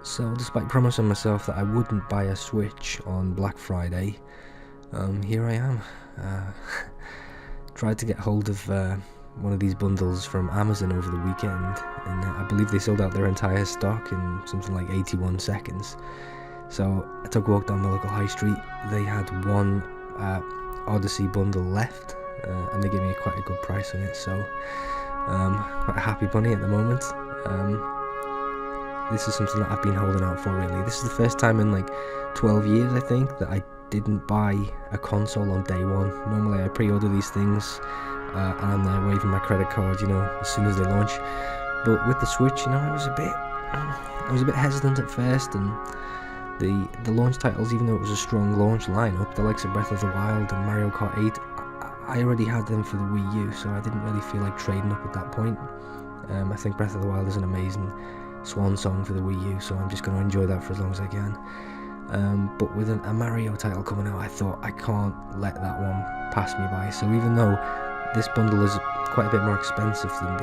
So despite promising myself that I wouldn't buy a Switch on Black Friday, here I am. Tried to get hold of one of these bundles from Amazon over the weekend, and I believe they sold out their entire stock in something like 81 seconds. So I took a walk down the local high street. They had one Odyssey bundle left, and they gave me quite a good price on it, so quite a happy bunny at the moment. This is something that I've been holding out for, really. This is the first time in like 12 years, I think, that I didn't buy a console on day one. Normally I pre-order these things and I'm there waving my credit card, as soon as they launch. But with the Switch, I was a bit hesitant at first, and the launch titles, even though it was a strong launch lineup, the likes of Breath of the Wild and Mario Kart 8, I already had them for the Wii U, so I didn't really feel like trading up at that point. I think Breath of the Wild is an amazing swan song for the Wii U, so I'm just going to enjoy that for as long as I can. But with a Mario title coming out, I thought I can't let that one pass me by. So even though this bundle is quite a bit more expensive than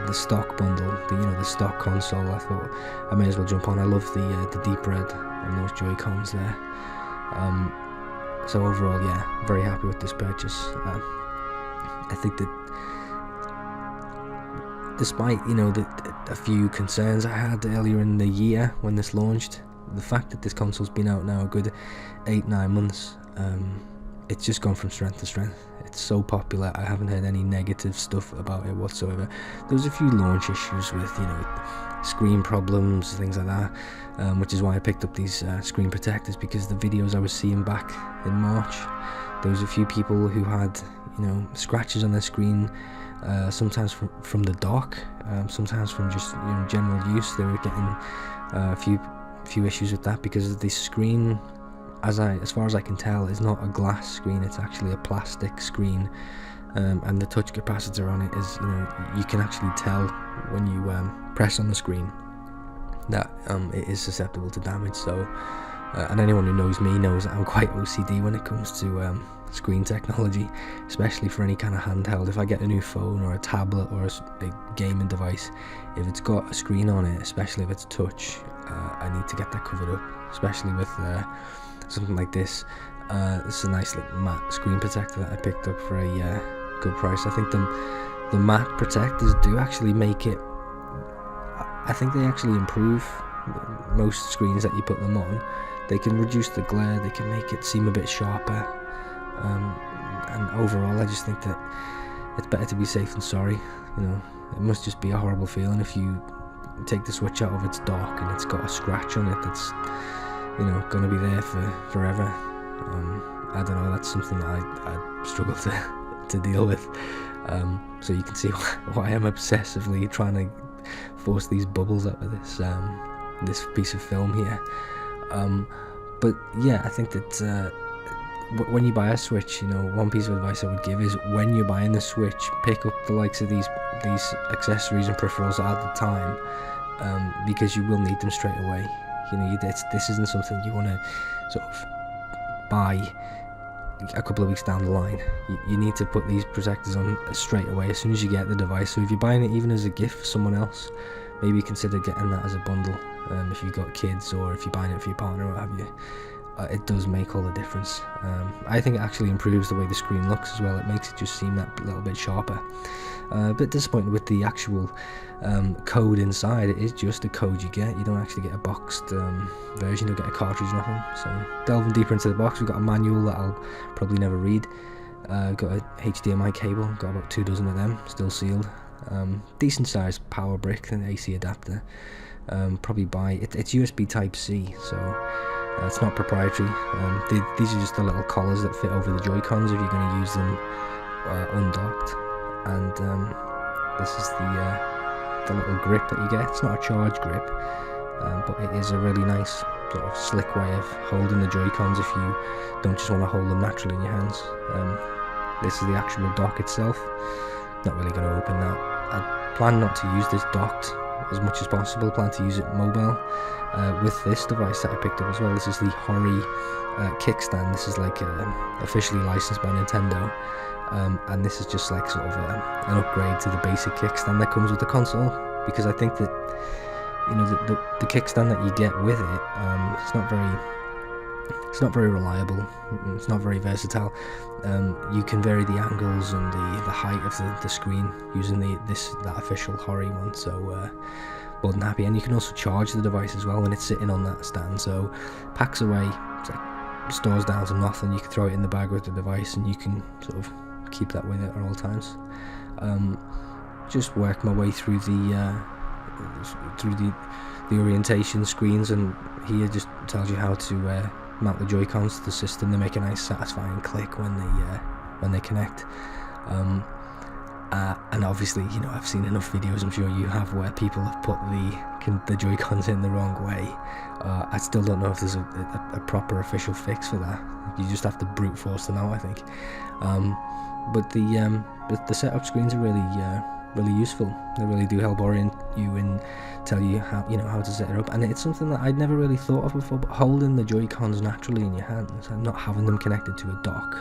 the stock bundle, the stock console, I thought I may as well jump on. I love the deep red on those Joy-Cons there. So overall, yeah, very happy with this purchase. I think that despite a few concerns I had earlier in the year when this launched, the fact that this console's been out now a good 8-9 months, it's just gone from strength to strength. It's so popular. I haven't heard any negative stuff about it whatsoever. There was a few launch issues with screen problems, things like that, which is why I picked up these screen protectors, because the videos I was seeing back in March, there was a few people who had scratches on their screen, sometimes from the dock, sometimes from just general use. They were getting a few issues with that, because the screen, as far as I can tell, is not a glass screen. It's actually a plastic screen, and the touch capacitor on it is, you can actually tell when you press on the screen that it is susceptible to damage. So and anyone who knows me knows that I'm quite OCD when it comes to screen technology, especially for any kind of handheld. If I get a new phone or a tablet or a gaming device, if it's got a screen on it, especially if it's touch, I need to get that covered up, especially with something like this. This is a nice little matte screen protector that I picked up for a good price. I think the matte protectors do actually make it, I think they actually improve most screens that you put them on. They can reduce the glare, they can make it seem a bit sharper, and overall I just think that it's better to be safe than sorry. It must just be a horrible feeling if you take the Switch out of its dock and it's got a scratch on it that's going to be there for forever. I don't know, that's something that I struggle to deal with. So you can see why I'm obsessively trying to force these bubbles out of this piece of film here. But yeah, I think that when you buy a Switch, one piece of advice I would give is, when you're buying the Switch, pick up the likes of these accessories and peripherals at the time, because you will need them straight away. This isn't something you want to sort of buy a couple of weeks down the line. You need to put these protectors on straight away as soon as you get the device. So if you're buying it even as a gift for someone else, maybe consider getting that as a bundle. If you've got kids, or if you're buying it for your partner or what have you, it does make all the difference. I think it actually improves the way the screen looks as well. It makes it just seem that little bit sharper. A bit disappointed with the actual code inside. It is just a code you get. You don't actually get a boxed version. You'll get a cartridge, nothing. So delving deeper into the box, we've got a manual that I'll probably never read. Got a HDMI cable, got about 2 dozen of them, still sealed. Decent sized power brick and AC adapter. Probably buy it. It's USB Type C, so it's not proprietary. These are just the little collars that fit over the Joy-Cons if you're going to use them undocked. And this is the little grip that you get. It's not a charge grip, but it is a really nice sort of slick way of holding the Joy-Cons if you don't just want to hold them naturally in your hands. This is the actual dock itself. Not really going to open that. I plan not to use this docked as much as possible. I plan to use it mobile. With this device that I picked up as well, this is the Hori kickstand. This is like officially licensed by Nintendo, and this is just like sort of an upgrade to the basic kickstand that comes with the console, because I think that you know, the kickstand that you get with it, it's not very reliable. It's not very versatile. You can vary the angles and the height of the screen using that official Hori one. So more than happy. And you can also charge the device as well when it's sitting on that stand. So packs away, it's like stores down to nothing. You can throw it in the bag with the device, and you can sort of keep that with it at all times. Just work my way through the orientation screens, and here just tells you how to mount the Joy-Cons to the system. They make a nice satisfying click when they connect. And obviously, you know, I've seen enough videos, I'm sure you have, where people have put the Joy-Cons in the wrong way. I still don't know if there's a proper official fix for that. You just have to brute force them out, I think. But the setup screens are really useful. They really do help orient you and tell you how to set it up. And it's something that I'd never really thought of before. But holding the Joy-Cons naturally in your hands and not having them connected to a dock,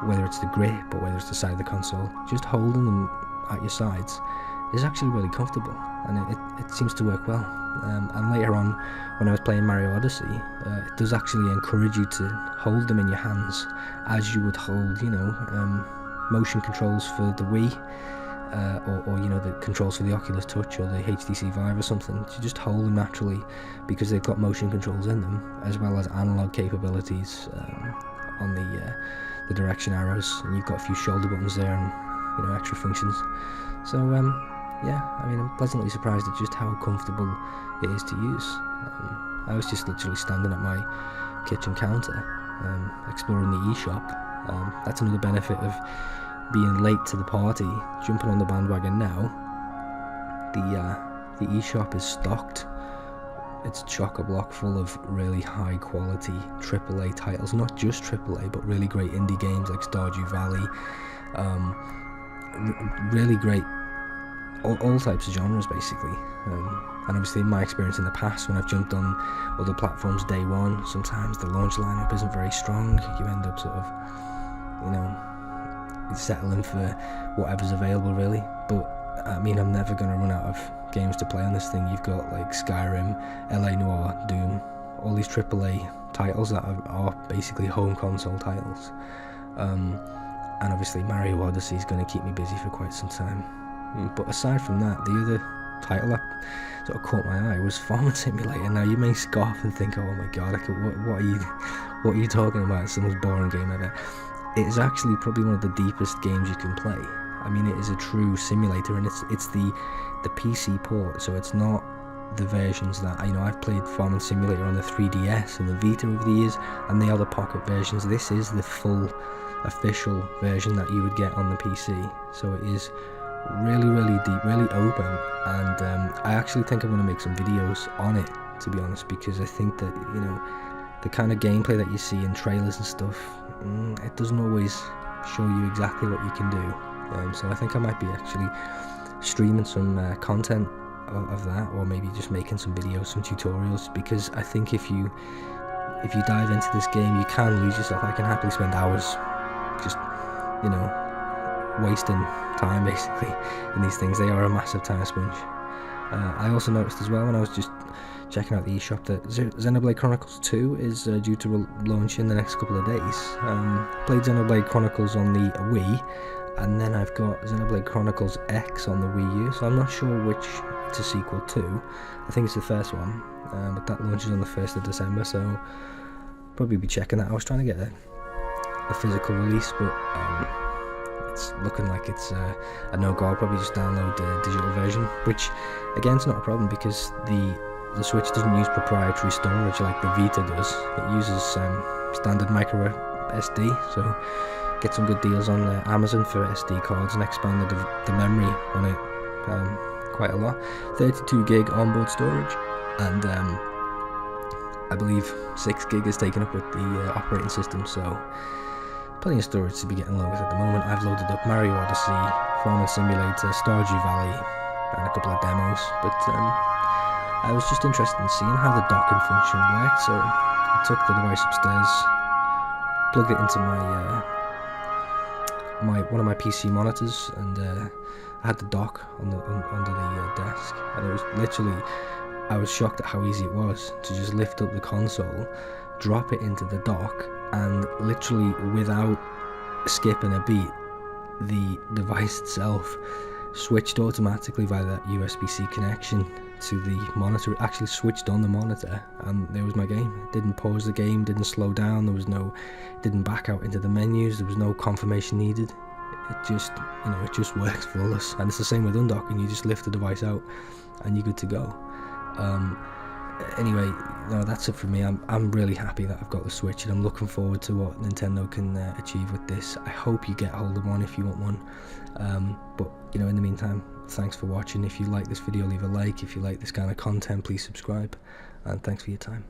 whether it's the grip or whether it's the side of the console, just holding them at your sides is actually really comfortable, and it seems to work well. And later on, when I was playing Mario Odyssey, it does actually encourage you to hold them in your hands as you would hold, you know, motion controls for the Wii, or you know, the controls for the Oculus Touch or the HTC Vive or something. You just hold them naturally because they've got motion controls in them, as well as analog capabilities on the direction arrows, and you've got a few shoulder buttons there and, you know, extra functions. So yeah, I mean, I'm pleasantly surprised at just how comfortable it is to use. I was just literally standing at my kitchen counter exploring the eShop. That's another benefit of being late to the party, jumping on the bandwagon now. The eShop is stocked. It's chock-a-block full of really high quality AAA titles, not just AAA, but really great indie games like Stardew Valley. Really great, all types of genres basically. And obviously in my experience in the past, when I've jumped on other platforms day one, sometimes the launch lineup isn't very strong. You end up sort of, you know, settling for whatever's available really. But I mean, I'm never going to run out of games to play on this thing. You've got like Skyrim, LA Noire, Doom, all these AAA titles that are basically home console titles. And obviously Mario Odyssey is going to keep me busy for quite some time. But aside from that, the other title that sort of caught my eye was Farming Simulator. Now you may scoff and think, oh my god, what are you talking about? It's the most boring game ever. It is actually probably one of the deepest games you can play. I mean, it is a true simulator, and it's the PC port, so it's not the versions that, you know, I've played Farming Simulator on the 3DS and the Vita over the years, and they are the pocket versions. This is the full official version that you would get on the PC. So it is really, really deep, really open, and I actually think I'm going to make some videos on it, to be honest, because I think that, you know, the kind of gameplay that you see in trailers and stuff, it doesn't always show you exactly what you can do. So I think I might be actually streaming some content of that, or maybe just making some videos, some tutorials, because I think if you dive into this game, you can lose yourself. I can happily spend hours just, you know, wasting time basically in these things. They are a massive time sponge. I also noticed as well when I was just checking out the eShop that Xenoblade Chronicles 2 is due to launch in the next couple of days. Played Xenoblade Chronicles on the Wii, and then I've got Xenoblade Chronicles X on the Wii U, so I'm not sure which it's a sequel to. I think it's the first one, but that launches on the 1st of December, so probably be checking that. I was trying to get a physical release, but it's looking like it's a no-go. I'll probably just download the digital version, which again is not a problem because the Switch doesn't use proprietary storage like the Vita does. It uses standard micro SD, so get some good deals on Amazon for SD cards, and expanded the memory on it quite a lot. 32 gig onboard storage, and I believe 6 gig is taken up with the operating system, so plenty of storage to be getting along with at the moment. I've loaded up Mario Odyssey, Farming Simulator, Stardew Valley, and a couple of demos, but I was just interested in seeing how the docking function worked, so I took the device upstairs, plugged it into one of my PC monitors, and I had the dock under the desk, and it was literally I was shocked at how easy it was to just lift up the console, drop it into the dock, and literally without skipping a beat, the device itself switched automatically via that USB-C connection to the monitor. It actually switched on the monitor, and there was my game. It didn't pause the game, didn't slow down, there was no, it didn't back out into the menus, there was no confirmation needed. It just, it just works flawless. And it's the same with undocking. You just lift the device out and you're good to go. Anyway, that's it for me. I'm really happy that I've got the Switch, and I'm looking forward to what Nintendo can achieve with this. I hope you get hold of one if you want one. But in the meantime, thanks for watching. If you like this video, leave a like. If you like this kind of content, please subscribe, and thanks for your time.